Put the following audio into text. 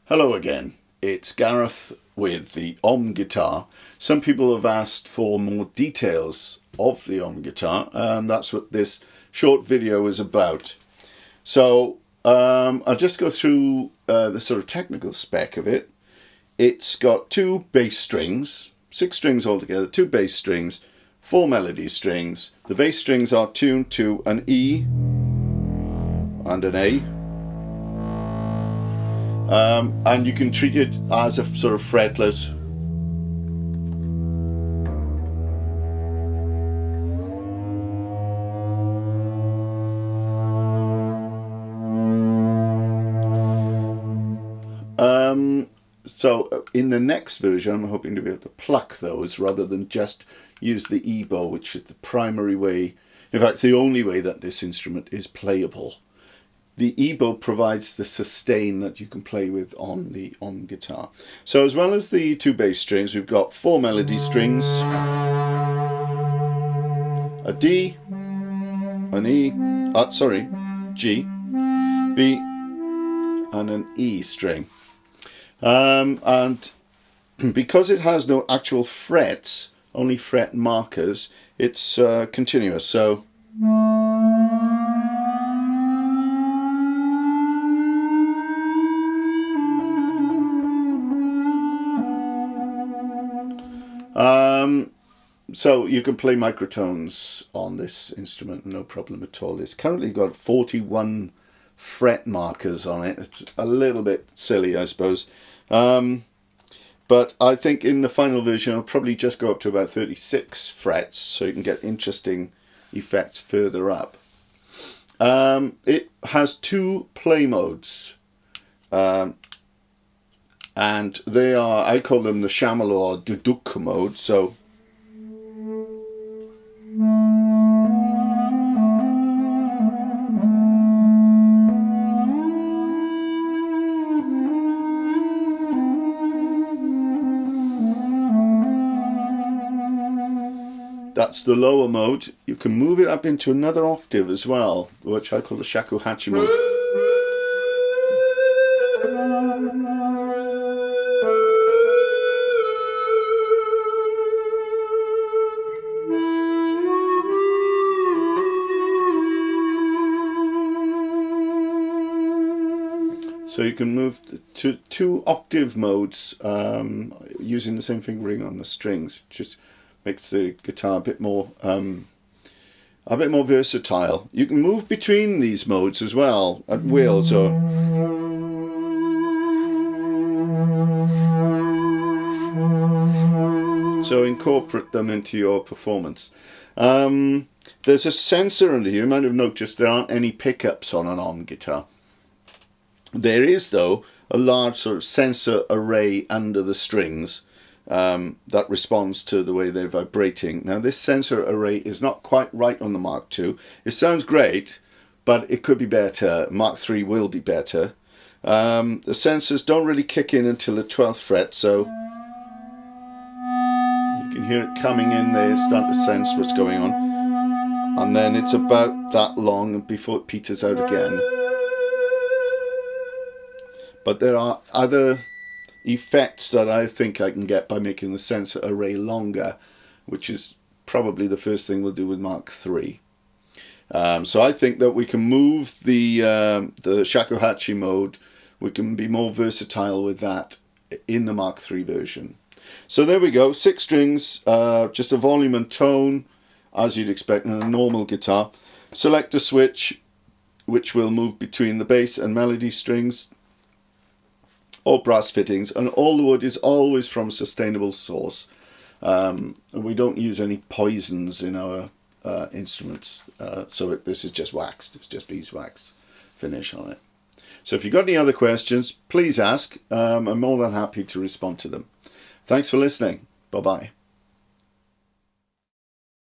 Hello again, it's Gareth with the Aum Guitar. Some people have asked for more details of the Aum Guitar, and that's what this short video is about. So I'll just go through the sort of technical spec of it. It's got two bass strings, 6 strings altogether, 2 bass strings, 4 melody strings. The bass strings are tuned to an E and an A. And you can treat it as a sort of fretless. So in the next version, I'm hoping to be able to pluck those rather than just use the E bow, which is the primary way, in fact, the only way that this instrument is playable. The E bow provides the sustain that you can play with on the Aum Guitar. So as well as the 2 bass strings, we've got 4 melody strings, a D, an E, G, B, and an E string. And because it has no actual frets, only fret markers, it's continuous. So so you can play microtones on this instrument, no problem at all. It's currently got 41 fret markers on it. It's a little bit silly, I suppose. But I think in the final version, I'll probably just go up to about 36 frets, so you can get interesting effects further up. It has 2 play modes. And they are, I call them the chamallow or duduk mode. So that's the lower mode. You can move it up into another octave as well, which I call the shakuhachi mode. So you can move to 2 octave modes using the same fingering on the strings. Just makes the guitar a bit more versatile. You can move between these modes as well at will. So incorporate them into your performance. There's a sensor under here. You might have noticed there aren't any pickups on an Aum guitar. There is, though, a large sort of sensor array under the strings that responds to the way they're vibrating. Now, this sensor array is not quite right on the Mark II. It sounds great, but it could be better. Mark III will be better. The sensors don't really kick in until the 12th fret, so you can hear it coming in there, start to sense what's going on. And then it's about that long before it peters out again. But there are other effects that I think I can get by making the sensor array longer, which is probably the first thing we'll do with Mark III. So I think that we can move the shakuhachi mode. We can be more versatile with that in the Mark III version. So there we go, 6 strings, just a volume and tone, as you'd expect in a normal guitar. Select a switch, which will move between the bass and melody strings, or brass fittings, and all the wood is always from a sustainable source. We don't use any poisons in our instruments, so this is just waxed. It's just beeswax finish on it. So if you've got any other questions, please ask. I'm more than happy to respond to them. Thanks for listening. Bye-bye.